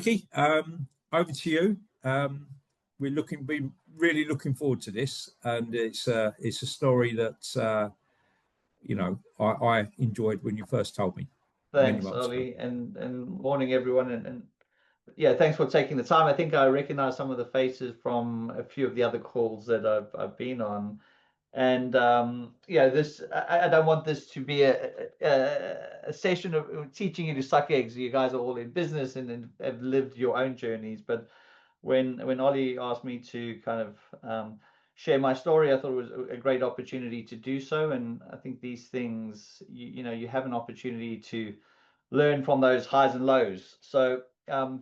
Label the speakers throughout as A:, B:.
A: Ricky, over to you. We're really looking forward to this, and it's a story that I enjoyed when you first told me.
B: Thanks, Ollie, and morning everyone, and yeah, thanks for taking the time. I think I recognize some of the faces from a few of the other calls that I've been on, and this I don't want this to be a session of teaching you to suck eggs. You guys are all in business and have lived your own journeys, but when Ollie asked me to kind of share my story, I thought it was a great opportunity to do so. And I think these things, you have an opportunity to learn from those highs and lows. So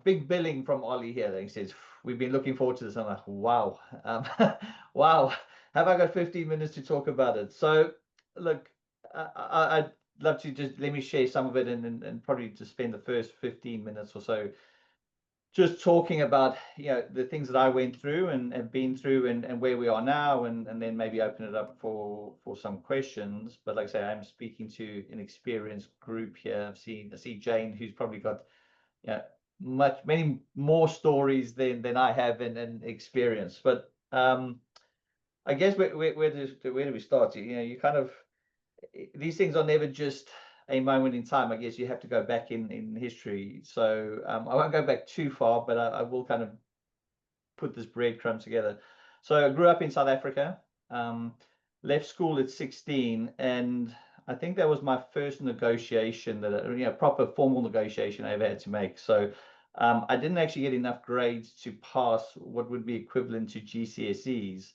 B: big billing from Ollie here. He says, we've been looking forward to this. I'm like, wow. Wow. Have I got 15 minutes to talk about it? So look, I'd love to just let me share some of it and probably just spend the first 15 minutes or so just talking about the things that I went through and have been through and where we are now, and then maybe open it up for some questions. But like I say, I'm speaking to an experienced group here. I see Jane, who's probably got many more stories than I have and experience. But I guess where do we start? You kind of, these things are never just a moment in time. I guess you have to go back in history. So I won't go back too far, but I will kind of put this breadcrumb together. So I grew up in South Africa, left school at 16, and I think that was my first negotiation, proper formal negotiation I ever had to make. So I didn't actually get enough grades to pass what would be equivalent to GCSEs.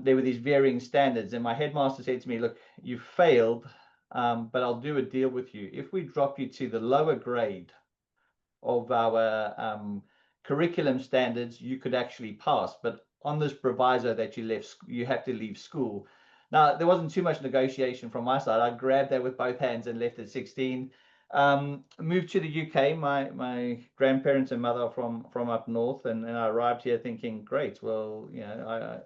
B: There were these varying standards, and my headmaster said to me, look, you failed, but I'll do a deal with you. If we drop you to the lower grade of our curriculum standards, you could actually pass, but on this proviso that you have to leave school. Now, there wasn't too much negotiation from my side. I grabbed that with both hands and left at 16. Moved to the UK. My grandparents and mother are from up north, and I arrived here thinking, great, well, I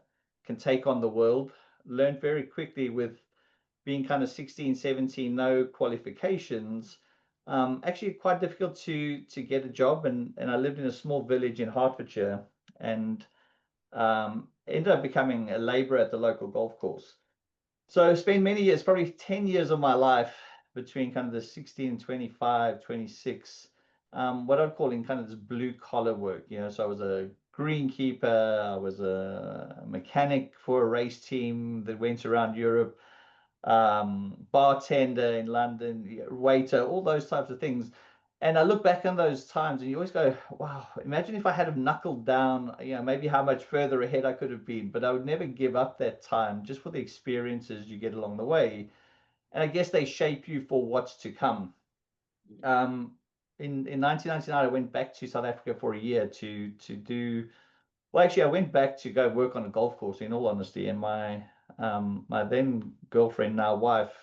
B: can take on the world. Learned very quickly with being kind of 16, 17, no qualifications, actually quite difficult to get a job. And I lived in a small village in Hertfordshire, and ended up becoming a laborer at the local golf course. So I spent many years, probably 10 years of my life between kind of the 16, 25, 26, what I'd call in kind of this blue collar work. So I was a greenkeeper, I was a mechanic for a race team that went around Europe, bartender in London, waiter, all those types of things. And I look back on those times and you always go, wow, imagine if I had have knuckled down, maybe how much further ahead I could have been. But I would never give up that time just for the experiences you get along the way. And I guess they shape you for what's to come. In 1999, I went back to South Africa for a year to do, well, actually, I went back to go work on a golf course, in all honesty. And my then girlfriend, now wife,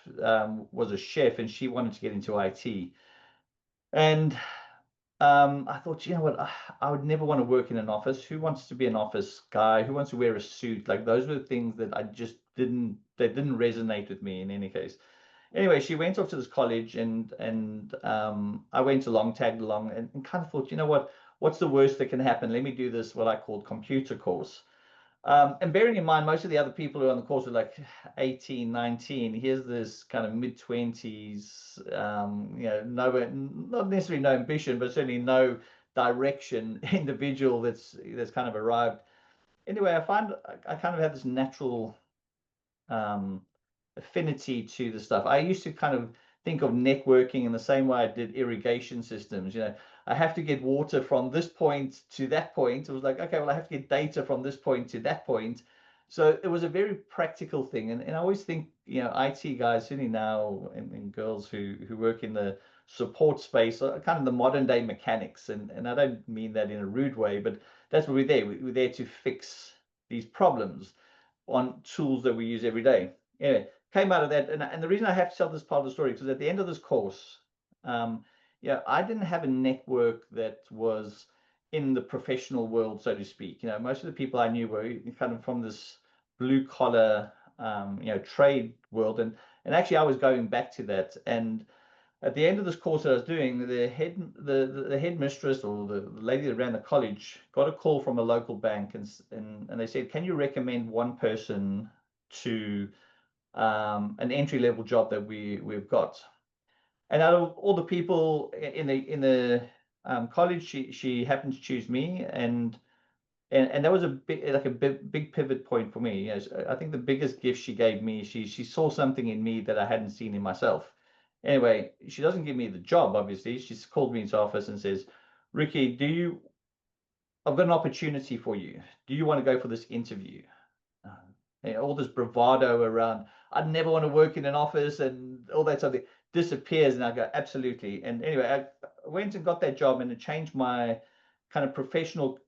B: was a chef, and she wanted to get into IT. And I thought, what, I would never want to work in an office. Who wants to be an office guy? Who wants to wear a suit? Like, those were the things that I just didn't resonate with me in any case. Anyway, she went off to this college, and I went along, tagged along, and kind of thought, what's the worst that can happen? Let me do this, what I called computer course. And bearing in mind, most of the other people who are on the course were like 18, 19. Here's this kind of mid-20s, not necessarily no ambition, but certainly no direction individual that's kind of arrived. Anyway, I find I kind of have this natural affinity to the stuff. I used to kind of think of networking in the same way I did irrigation systems. I have to get water from this point to that point. It was like, okay, well, I have to get data from this point to that point. So it was a very practical thing. And I always think, IT guys, certainly now, and girls who work in the support space are kind of the modern day mechanics. And I don't mean that in a rude way, but that's what we're there. We're there to fix these problems on tools that we use every day. Anyway, came out of that. And the reason I have to tell this part of the story, because at the end of this course, I didn't have a network that was in the professional world, so to speak. Most of the people I knew were kind of from this blue collar, trade world. And actually, I was going back to that. And at the end of this course that I was doing, the headmistress or the lady that ran the college got a call from a local bank, and they said, "Can you recommend one person to an entry-level job that we've got?" And out of all the people in the college, she happened to choose me, and that was a big pivot point for me. I think the biggest gift she gave me, she saw something in me that I hadn't seen in myself. Anyway, she doesn't give me the job, obviously. She's called me into office and says, "Ricky, I've got an opportunity for you. Do you want to go for this interview?" All this bravado around, "I'd never want to work in an office," and all that something disappears. And I go, "Absolutely." And anyway, I went and got that job, and it changed my kind of professional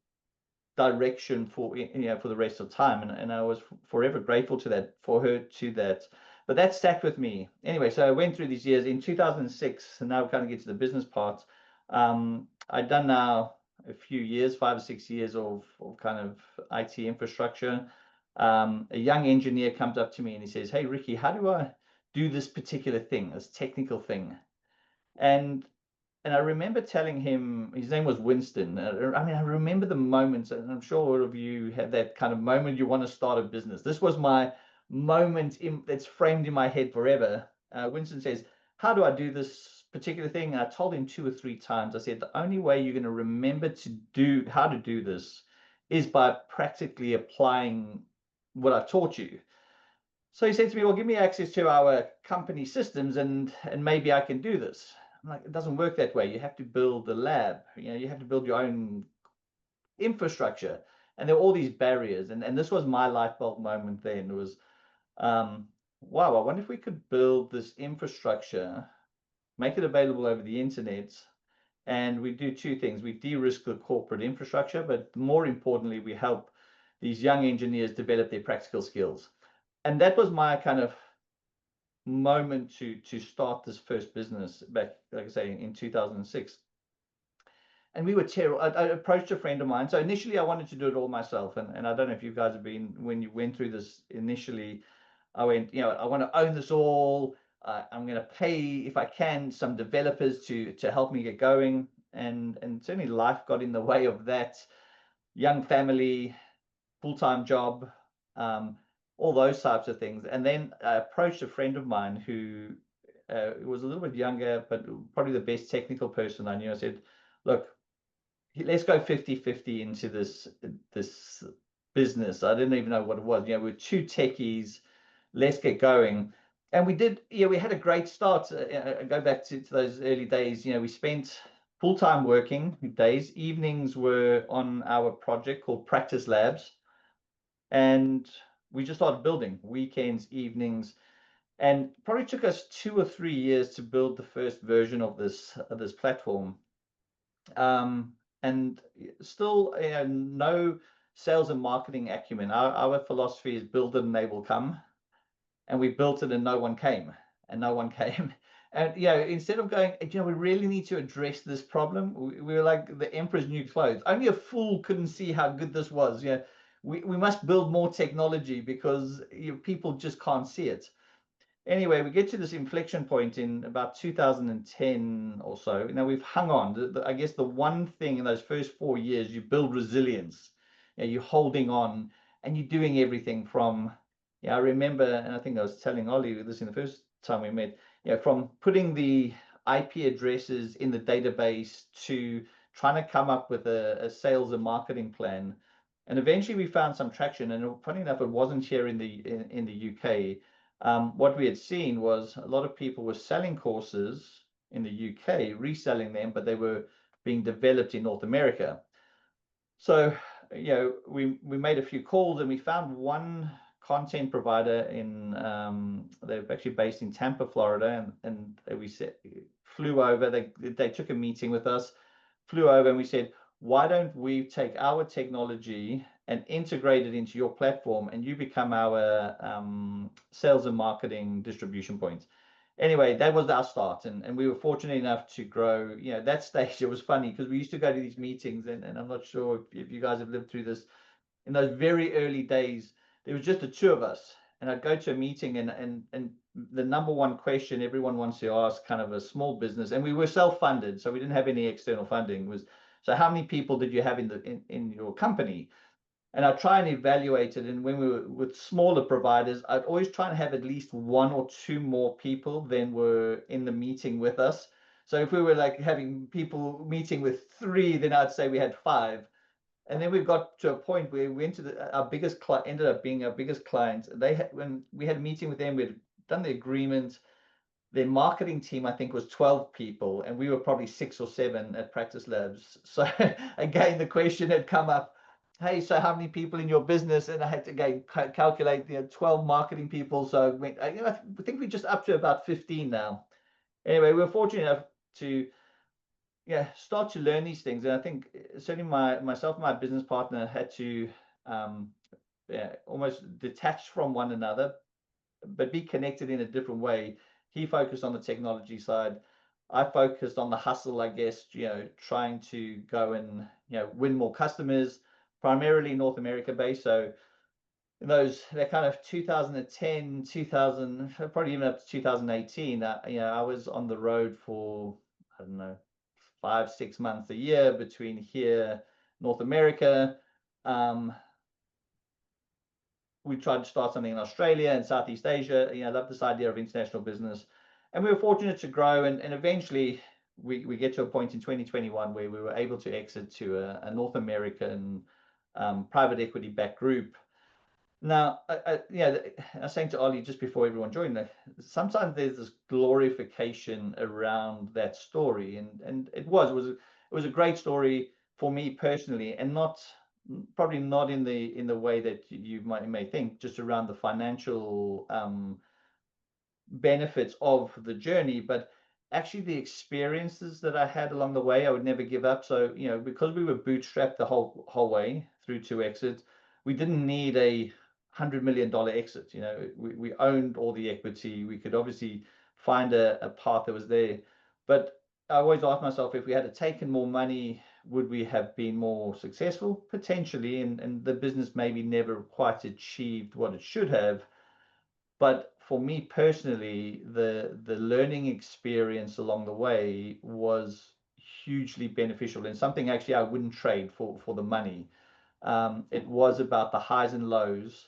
B: direction for the rest of time, and I was forever grateful to that, for her to that. But that stuck with me anyway. So I went through these years. In 2006, and now we kind of get to the business part. I'd done now a few years, 5 or 6 years of kind of IT infrastructure. A young engineer comes up to me and he says, "Hey Ricky, how do I do this particular thing, this technical thing?" And I remember telling him, his name was Winston. I mean, I remember the moments, and I'm sure all of you have that kind of moment you want to start a business. This was my moment that's framed in my head forever. Winston says, "How do I do this particular thing?" And I told him 2 or 3 times. I said, "The only way you're going to remember how to do this is by practically applying what I've taught you." So he said to me, "Well, give me access to our company systems, and maybe I can do this." I'm like, "It doesn't work that way. You have to build the lab. You have to build your own infrastructure." And there were all these barriers. And this was my light bulb moment then. It was, wow, I wonder if we could build this infrastructure, make it available over the internet. And we do 2 things. We de-risk the corporate infrastructure, but more importantly, we help these young engineers develop their practical skills. And that was my kind of moment to start this first business back, like I say, in 2006. And we were terrible. I approached a friend of mine. So initially I wanted to do it all myself. And I don't know if you guys have been, when you went through this initially, I went, I want to own this all. I'm going to pay, if I can, some developers to help me get going. And certainly life got in the way of that. Young family, full-time job, all those types of things. And then I approached a friend of mine who was a little bit younger, but probably the best technical person I knew. I said, "Look, let's go 50-50 into this business." I didn't even know what it was. We're 2 techies. Let's get going. And we did. We had a great start. Go back to those early days. We spent full-time working days. Evenings were on our project called Practice Labs. And we just started building weekends, evenings, and probably took us 2 or 3 years to build the first version of this platform. And still, no sales and marketing acumen. Our philosophy is build it and they will come. And we built it and no one came, and no one came. And instead of going, we really need to address this problem, we were like the emperor's new clothes. Only a fool couldn't see how good this was. We must build more technology because people just can't see it. Anyway, we get to this inflection point in about 2010 or so. Now we've hung on. I guess the one thing in those first 4 years, you build resilience. You're holding on, and you're doing everything from, I remember, and I think I was telling Ollie this in the first time we met, from putting the IP addresses in the database to trying to come up with a sales and marketing plan. And eventually we found some traction. And funny enough, it wasn't here in the UK. What we had seen was a lot of people were selling courses in the UK, reselling them, but they were being developed in North America. So, we made a few calls, and we found one content provider they're actually based in Tampa, Florida, and we flew over. They took a meeting with us, flew over, and we said, "Why don't we take our technology and integrate it into your platform, and you become our sales and marketing distribution point?" Anyway, that was our start, and we were fortunate enough to grow. That stage, it was funny because we used to go to these meetings, and I'm not sure if you guys have lived through this. In those very early days, there was just the 2 of us, and I'd go to a meeting, and the number one question everyone wants to ask, kind of a small business, and we were self-funded, so we didn't have any external funding, was, so how many people did you have in your company? And I try and evaluate it. And when we were with smaller providers, I'd always try and have at least 1 or 2 more people than were in the meeting with us. So if we were like having people meeting with 3, then I'd say we had 5. And then we got to a point where we went to our biggest client, ended up being our biggest client. They had, when we had a meeting with them, we'd done the agreement. Their marketing team, I think, was 12 people, and we were probably 6 or 7 at Practice Labs. So again, the question had come up, hey, so how many people in your business? And I had to again calculate, 12 marketing people. So I think we're just up to about 15 now. Anyway, we were fortunate enough to start to learn these things. And I think certainly myself and my business partner had to almost detach from one another, but be connected in a different way. He focused on the technology side. I focused on the hustle, I guess, trying to go and, win more customers, primarily North America based. So that kind of 2010, 2000, probably even up to 2018, I was on the road for, I don't know, 5-6 months a year between here, North America. We tried to start something in Australia and Southeast Asia. I love this idea of international business. And we were fortunate to grow. And eventually we get to a point in 2021 where we were able to exit to a North American private equity backed group. Now, I was saying to Ollie just before everyone joined, sometimes there's this glorification around that story. And it was a great story for me personally, and probably not in the way that you may think, just around the financial benefits of the journey, but actually the experiences that I had along the way. I would never give up. So because we were bootstrapped the whole way through to exit, we didn't need a $100 million exit. We owned all the equity. We could obviously find a path that was there, but I always asked myself, if we had taken more money, would we have been more successful? Potentially, and the business maybe never quite achieved what it should have. But for me personally, the learning experience along the way was hugely beneficial, and something actually I wouldn't trade for the money. It was about the highs and lows,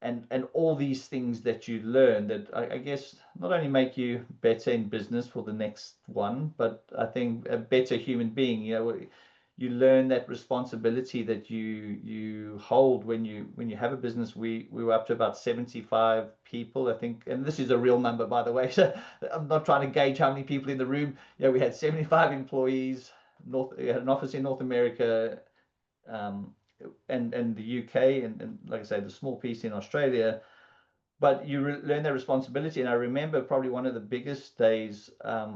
B: and all these things that you learn that I guess not only make you better in business for the next one, but I think a better human being. You learn that responsibility that you hold when you have a business. We were up to about 75 people, I think, and this is a real number, by the way. So I'm not trying to gauge how many people in the room. We had 75 employees. We had an office in North America, and the UK, and like I say, the small piece in Australia. But you learn that responsibility. And I remember probably one of the biggest days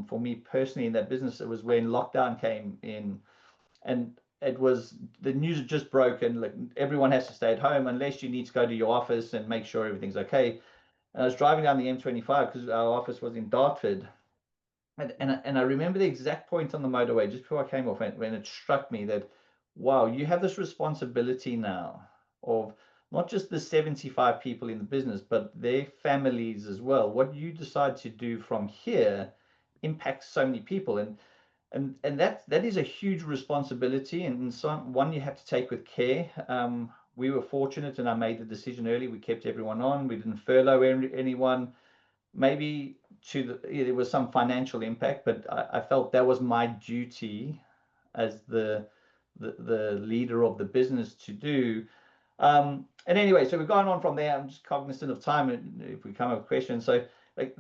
B: for me personally in that business, it was when lockdown came in, and it was, the news had just broken, like everyone has to stay at home unless you need to go to your office and make sure everything's okay. And I was driving down the M25 because our office was in Dartford. And I remember the exact point on the motorway just before I came off, when it struck me that, wow, you have this responsibility now of not just the 75 people in the business, but their families as well. What you decide to do from here impacts so many people. And that is a huge responsibility, and one you have to take with care. We were fortunate, and I made the decision early. We kept everyone on. We didn't furlough anyone. Maybe there was some financial impact, but I felt that was my duty as the leader of the business to do. And anyway, so we've gone on from there. I'm just cognizant of time, and if we come up with questions. So like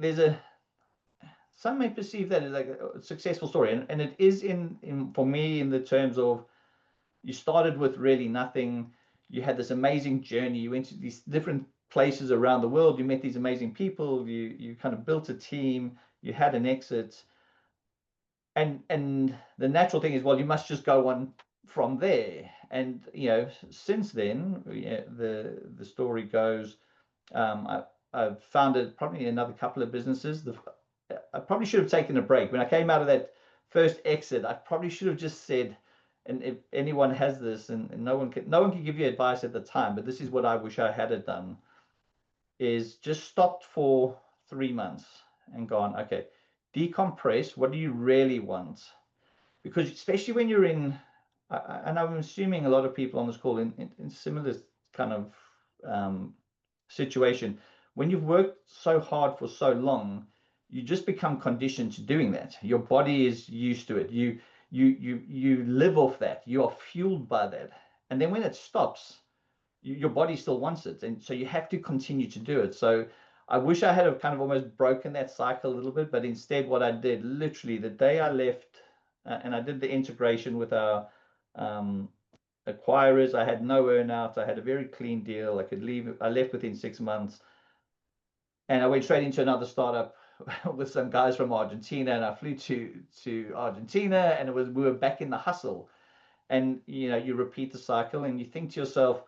B: some may perceive that as like a successful story, and it is in for me in the terms of, you started with really nothing. You had this amazing journey. You went to these different places around the world. You met these amazing people. You kind of built a team. You had an exit, and the natural thing is, well, you must just go on from there. And since then, the story goes, I've founded probably another couple of businesses. I probably should have taken a break when I came out of that first exit. I probably should have just said, and if anyone has this, and no one can give you advice at the time, but this is what I wish I had done. is just stopped for 3 months and gone, okay, decompress. What do you really want? Because especially when you're in, and I'm assuming a lot of people on this call in similar kind of situation, when you've worked so hard for so long, you just become conditioned to doing that. Your body is used to it. You live off that. You are fueled by that. And then when it stops, your body still wants it, and so you have to continue to do it. So I wish I had kind of almost broken that cycle a little bit, but instead what I did, literally the day I left, and I did the integration with our acquirers, I had no earnout, I had a very clean deal, I could leave, I left within 6 months, and I went straight into another startup with some guys from Argentina, and I flew to Argentina, and we were back in the hustle. And you repeat the cycle, and you think to yourself,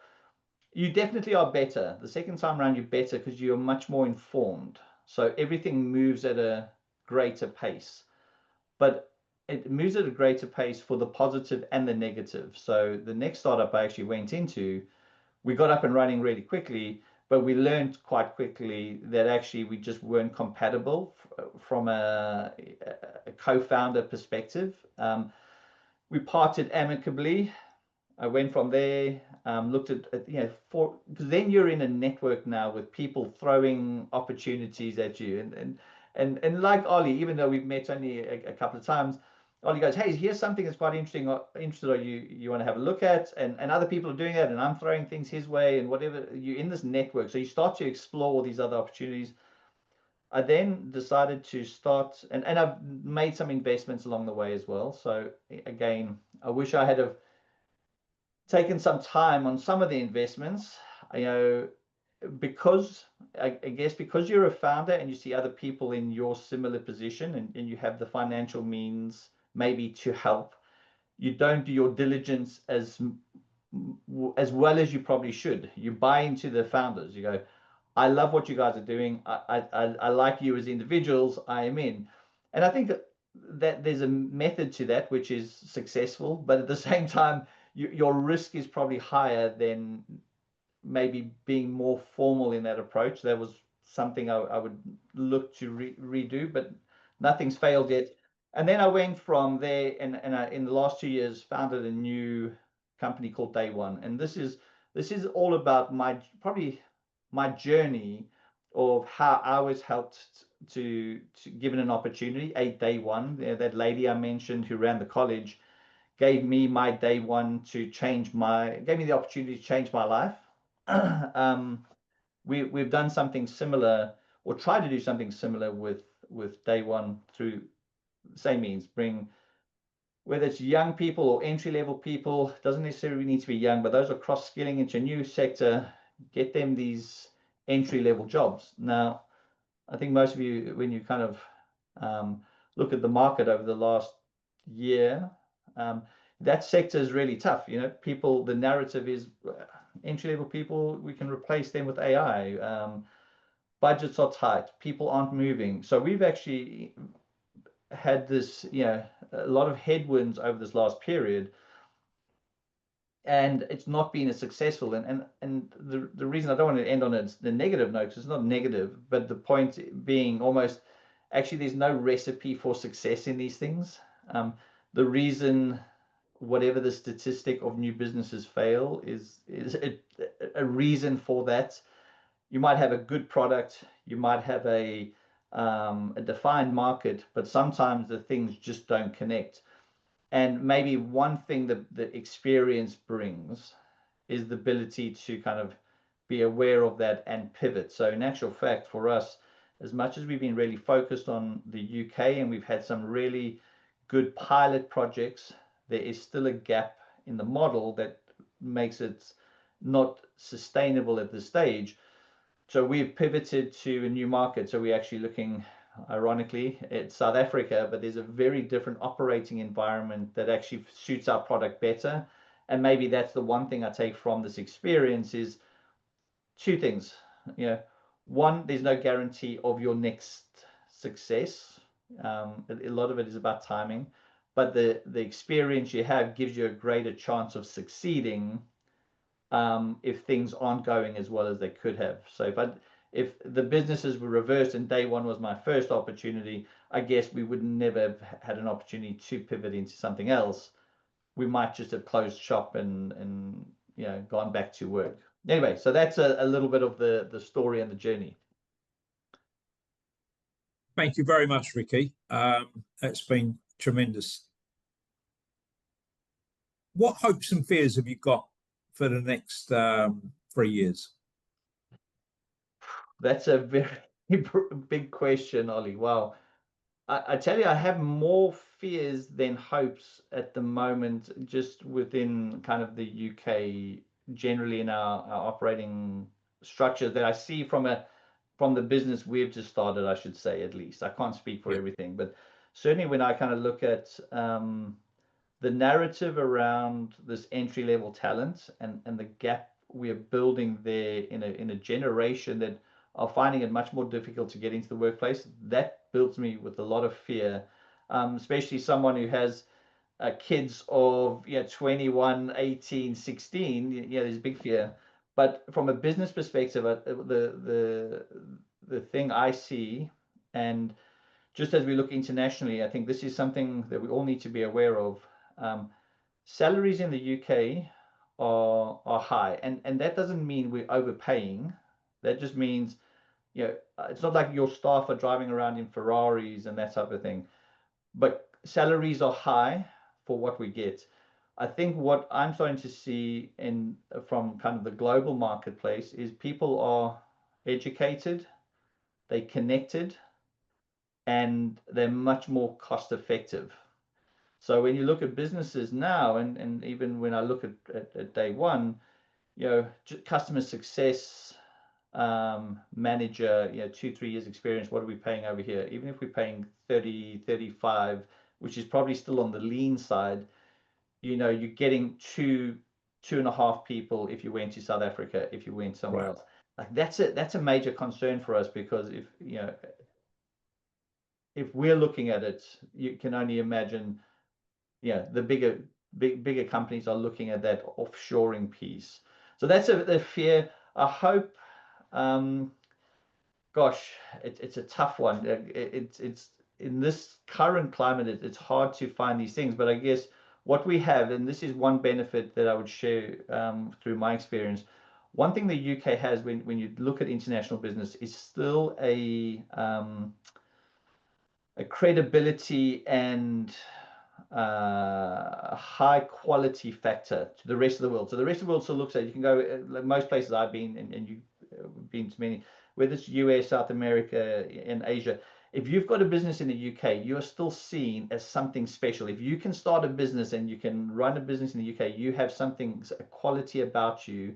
B: you definitely are better. The second time around, you're better because you're much more informed. So everything moves at a greater pace. But it moves at a greater pace for the positive and the negative. So the next startup I actually went into, we got up and running really quickly, but we learned quite quickly that actually we just weren't compatible from a co-founder perspective. We parted amicably. I went from there, looked at because then you're in a network now with people throwing opportunities at you, and like Ollie, even though we've met only a couple of times, Ollie goes, "Hey, here's something that's quite interesting. Interested, or you want to have a look at?" And other people are doing that, and I'm throwing things his way, and whatever. You're in this network, so you start to explore these other opportunities. I then decided to start, and I've made some investments along the way as well. So again, I wish I had taken some time on some of the investments, because I guess because you're a founder and you see other people in your similar position, and you have the financial means maybe to help, you don't do your diligence as well as you probably should. You buy into the founders. You go, I love what you guys are doing. I like you as individuals. I am in. And I think that there's a method to that which is successful, but at the same time, your risk is probably higher than maybe being more formal in that approach. That was something I would look to redo, but nothing's failed yet. And then I went from there, and I, in the last 2 years, founded a new company called Day One. And this is all about probably my journey of how I was helped to given an opportunity. Day one, that lady I mentioned who ran the college gave me my day one to gave me the opportunity to change my life. We've done something similar, or tried to do something similar with Day One through the same means. Bring, whether it's young people or entry-level people, doesn't necessarily need to be young, but those are cross-skilling into a new sector, get them these entry-level jobs. Now, I think most of you, when you kind of look at the market over the last year, that sector is really tough. People, the narrative is entry-level people, we can replace them with AI. Budgets are tight, people aren't moving. So we've actually had this, a lot of headwinds over this last period, and it's not been as successful. And the reason I don't want to end on the negative note, it's not negative, but the point being almost, actually, there's no recipe for success in these things. The reason whatever the statistic of new businesses fail is a reason for that. You might have a good product, you might have a defined market, but sometimes the things just don't connect. And maybe one thing that the experience brings is the ability to kind of be aware of that and pivot. So in actual fact, for us, as much as we've been really focused on the UK and we've had some really good pilot projects, there is still a gap in the model that makes it not sustainable at this stage. So we've pivoted to a new market. So we're actually looking, ironically, at South Africa, but there's a very different operating environment that actually suits our product better. And maybe that's the one thing I take from this experience is two things. One, there's no guarantee of your next success. A lot of it is about timing, but the experience you have gives you a greater chance of succeeding if things aren't going as well as they could have. So if the businesses were reversed and day one was my first opportunity, I guess we would never have had an opportunity to pivot into something else. We might just have closed shop and gone back to work. Anyway, so that's a little bit of the story and the journey.
A: Thank you very much, Ricky. It's been tremendous. What hopes and fears have you got for the next 3 years?
B: That's a very big question, Ollie. Wow. I tell you, I have more fears than hopes at the moment, just within kind of the UK, generally in our operating structure that I see from the business we've just started, I should say, at least. I can't speak for everything, but certainly when I kind of look at the narrative around this entry-level talent and the gap we're building there in a generation that are finding it much more difficult to get into the workplace, that fills me with a lot of fear, especially someone who has kids of 21, 18, 16. There's a big fear. But from a business perspective, the thing I see, and just as we look internationally, I think this is something that we all need to be aware of. Salaries in the UK are high, and that doesn't mean we're overpaying. That just means it's not like your staff are driving around in Ferraris and that type of thing, but salaries are high for what we get. I think what I'm starting to see from kind of the global marketplace is people are educated, they connected, and they're much more cost effective. So when you look at businesses now, and even when I look at day one, customer success manager, 2-3 years experience, what are we paying over here? Even if we're paying 30, 35, which is probably still on the lean side, you're getting 2.5 people if you went to South Africa, if you went somewhere else. Like that's a major concern for us, because if we're looking at it, you can only imagine the bigger companies are looking at that offshoring piece. So that's a fear. I hope, gosh, it's a tough one. It's in this current climate, it's hard to find these things. But I guess what we have, and this is one benefit that I would share through my experience. One thing the UK has when you look at international business is still a credibility and a high quality factor to the rest of the world. So the rest of the world still looks at, you can go most places I've been, and you've been to many, whether it's US, South America, and Asia. If you've got a business in the UK, you're still seen as something special. If you can start a business and you can run a business in the UK, you have something, a quality about you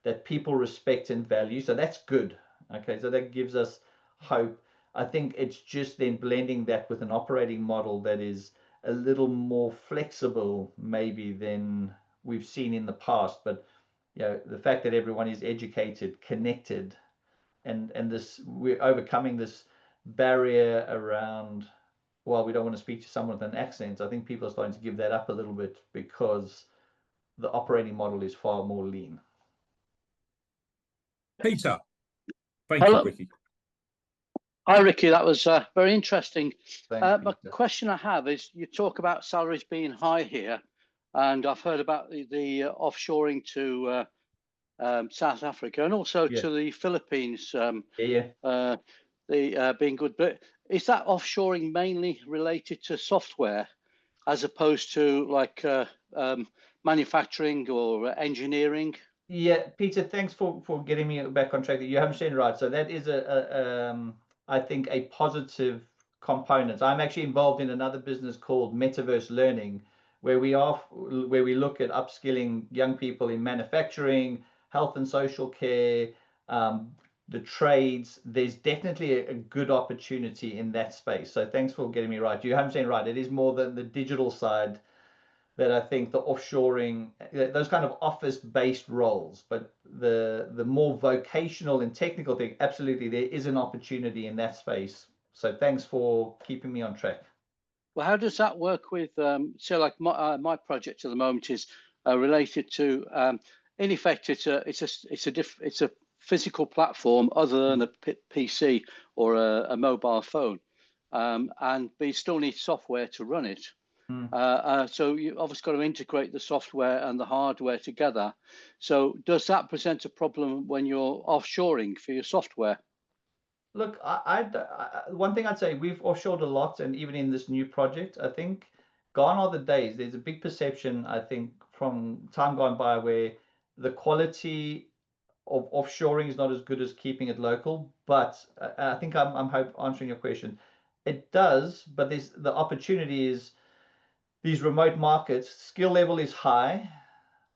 B: that people respect and value. So that's good. Okay, so that gives us hope. I think it's just then blending that with an operating model that is a little more flexible maybe than we've seen in the past. But the fact that everyone is educated, connected, and this, we're overcoming this barrier around, well, we don't want to speak to someone with an accent. I think people are starting to give that up a little bit because the operating model is far more lean.
A: Peter, thank you, Ricky.
C: Hi, Ricky. That was very interesting.
B: Thanks,
C: my question I have is, you talk about salaries being high here, and I've heard about the offshoring to South Africa and also to the Philippines. Being good, but is that offshoring mainly related to software as opposed to like manufacturing or engineering?
B: Yeah, Peter, thanks for getting me back on track. You haven't said right. So that is I think a positive component. I'm actually involved in another business called Metaverse Learning, where we look at upskilling young people in manufacturing, health and social care, the trades. There's definitely a good opportunity in that space. So thanks for getting me right. You haven't said right. It is more than the digital side that I think the offshoring, those kind of office-based roles, but the more vocational and technical thing, absolutely, there is an opportunity in that space. So thanks for keeping me on track.
C: Well, how does that work with, so like my project at the moment is related to, in effect, it's a physical platform other than a PC or a mobile phone, but you still need software to run it. So you obviously got to integrate the software and the hardware together. So does that present a problem when you're offshoring for your software?
B: Look, one thing I'd say, we've offshored a lot, and even in this new project, I think gone are the days. There's a big perception, I think, from time gone by where the quality of offshoring is not as good as keeping it local. But I think I'm answering your question. It does, but there's the opportunity is these remote markets, skill level is high.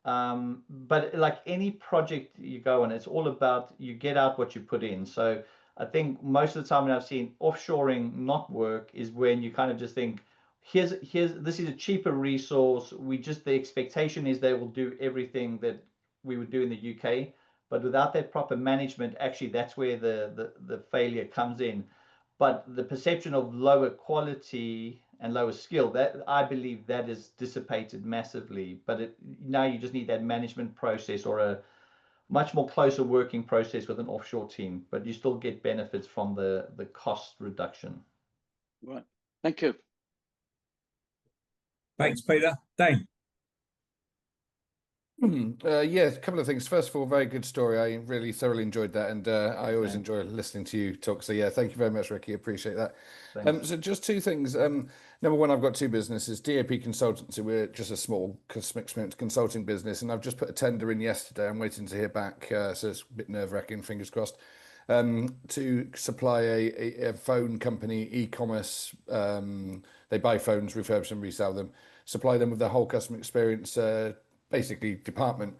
B: But like any project you go on, it's all about you get out what you put in. So I think most of the time when I've seen offshoring not work is when you kind of just think, here's this is a cheaper resource. The expectation is they will do everything that we would do in the UK, but without that proper management, actually that's where the failure comes in. But the perception of lower quality and lower skill, that I believe that is dissipated massively. But now you just need that management process or a much more closer working process with an offshore team, but you still get benefits from the cost reduction.
C: Right. Thank you.
A: Thanks, Peter. Dane.
D: Yeah, a couple of things. First of all, very good story. I really thoroughly enjoyed that, and I always enjoy listening to you talk. So yeah, thank you very much, Ricky. Appreciate that. So just two things. Number one, I've got two businesses. DAP Consultancy. We're just a small customer experience consulting business, and I've just put a tender in yesterday. I'm waiting to hear back, so it's a bit nerve-wracking. Fingers crossed. To supply a phone company, e-commerce. They buy phones, refurbish them, resell them, supply them with the whole customer experience. Basically department.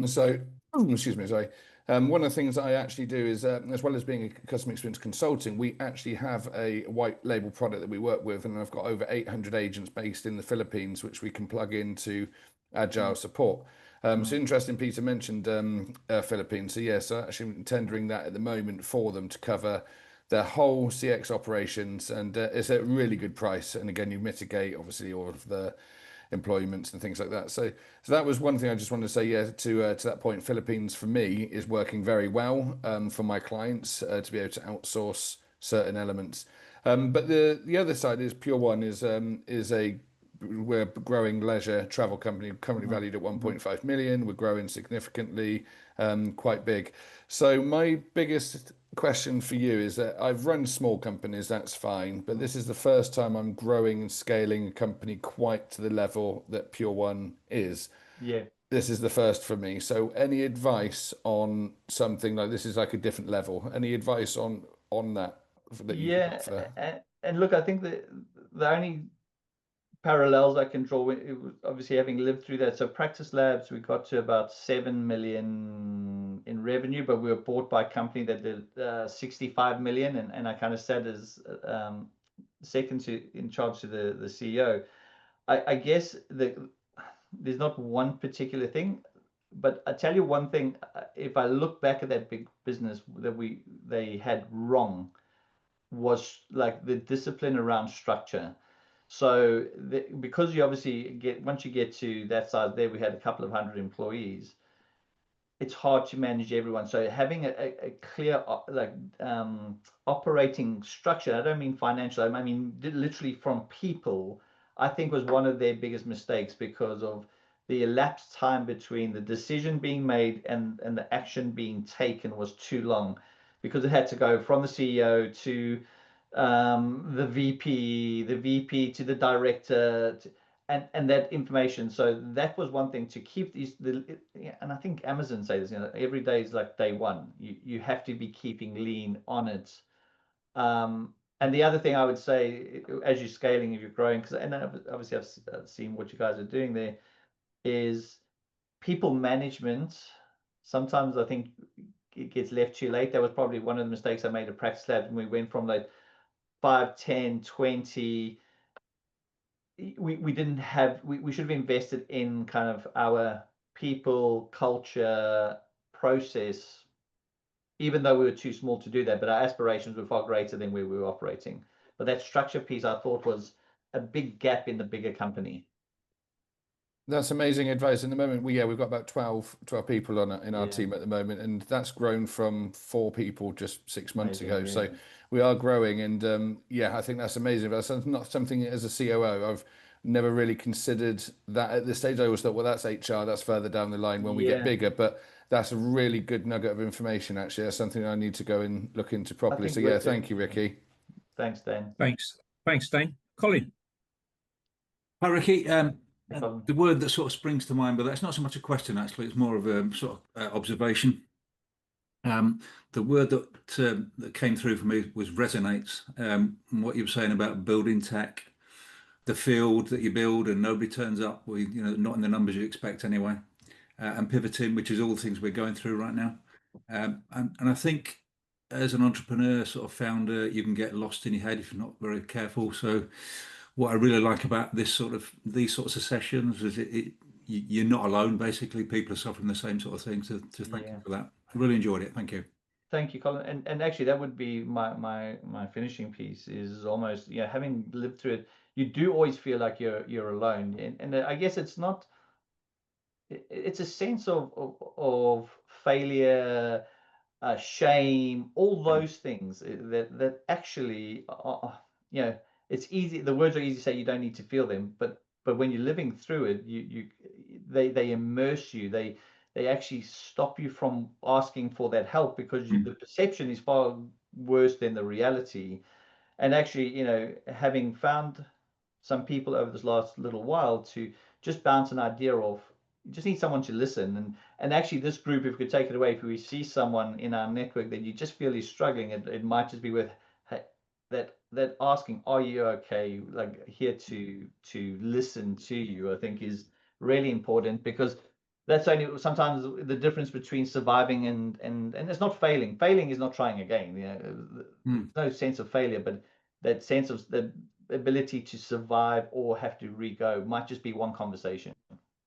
D: So, excuse me, sorry. One of the things that I actually do is, as well as being a customer experience consulting, we actually have a white label product that we work with, and I've got over 800 agents based in the Philippines, which we can plug into agile support. So interesting, Peter mentioned Philippines. So yes, I'm actually tendering that at the moment for them to cover their whole CX operations, and it's a really good price. And again, you mitigate obviously all of the employments and things like that. So that was one thing I just wanted to say. Yeah, to that point, Philippines for me is working very well for my clients to be able to outsource certain elements. But the other side is Pure One we're growing leisure travel company, currently valued at 1.5 million. We're growing significantly, quite big. So my biggest question for you is that I've run small companies, that's fine, but this is the first time I'm growing and scaling a company quite to the level that Pure One is.
B: Yeah.
D: This is the first for me. So any advice on something like this is like a different level? Any advice on that you can offer?
B: And look, I think the only parallels I can draw, obviously having lived through that. So Practice Labs, we got to about 7 million in revenue, but we were bought by a company that did 65 million, and I kind of sat as second in charge to the CEO. I guess there's not one particular thing, but I tell you one thing. If I look back at that big business that they had wrong, was like the discipline around structure. So because you obviously once you get to that size, there we had a couple of hundred employees, it's hard to manage everyone. So having a clear operating structure, I don't mean financial, I mean literally from people, I think was one of their biggest mistakes, because of the elapsed time between the decision being made and the action being taken was too long, because it had to go from the CEO to the VP to the director, and that information. So that was one thing, to keep and I think Amazon say this, every day is like day one. You have to be keeping lean on it. And the other thing I would say, as you're scaling, if you're growing, and obviously I've seen what you guys are doing there, is people management. Sometimes I think it gets left too late. That was probably one of the mistakes I made at Practice Labs, when we went from like 5, 10, 20. We didn't have, we should have invested in kind of our people, culture, process, even though we were too small to do that. But our aspirations were far greater than where we were operating. But that structure piece, I thought, was a big gap in the bigger company.
D: That's amazing advice. In the moment, we've got about 12 people in our
B: Yeah.
D: team at the moment, and that's grown from 4 people just 6 months
B: Amazing,
D: ago.
B: yeah.
D: So we are growing, and I think that's amazing. That's not something as a COO I've never really considered that at this stage. I always thought, well, that's HR, that's further down the line when we get bigger, but that's a really good nugget of information. Actually, that's something I need to go and look into properly. So yeah, thank you, Ricky.
B: Thanks, Dan.
A: Thanks, Dane. Colin.
E: Hi, Ricky.
B: Colin.
E: The word that sort of springs to mind, but that's not so much a question, actually. It's more of a sort of observation. The word that came through for me was resonates. And what you were saying about building tech, the field that you build and nobody turns up, not in the numbers you expect anyway, and pivoting, which is all the things we're going through right now. And I think as an entrepreneur, sort of founder, you can get lost in your head if you're not very careful. So what I really like about these sorts of sessions is you're not alone. Basically, people are suffering the same sort of things. So thank you for that. I really enjoyed it. Thank you.
B: Thank you, Colin. And actually, that would be my finishing piece. Is almost, having lived through it, you do always feel like you're alone. And I guess it's not. It's a sense of failure, shame, all those things that actually it's easy. The words are easy to say. You don't need to feel them, but when you're living through it, they immerse you. They actually stop you from asking for that help because the perception is far worse than the reality. And actually, having found some people over this last little while to just bounce an idea off, you just need someone to listen. And actually, this group, if we could take it away, if we see someone in our network that you just feel is struggling, it might just be worth that asking, are you okay? Like, here to listen to you, I think is really important, because that's only sometimes the difference between surviving and it's not failing. Failing is not trying again. There's no sense of failure, but that sense of the ability to survive or have to re-go might just be one conversation.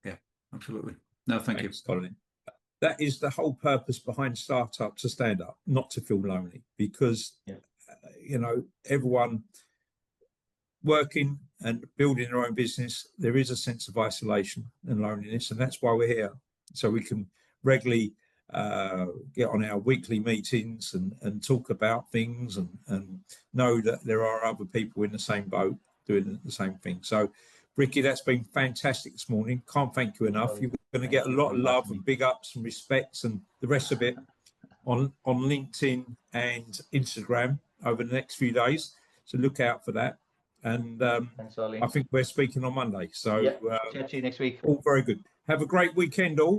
E: Yeah, absolutely. No, thank you,
A: Colin. That is the whole purpose behind Startup to Stand Up, not to feel lonely, because everyone working and building their own business, there is a sense of isolation and loneliness, and that's why we're here, so we can regularly get on our weekly meetings and talk about things and know that there are other people in the same boat doing the same thing. So Ricky, that's been fantastic this morning. Can't thank you enough. You're going to get a lot of love and big ups and respects and the rest of it on LinkedIn and Instagram over the next few days, so look out for that. And
B: thanks, Ollie.
A: I think we're speaking on Monday, so
B: chat to you next week.
A: all very good. Have a great weekend all.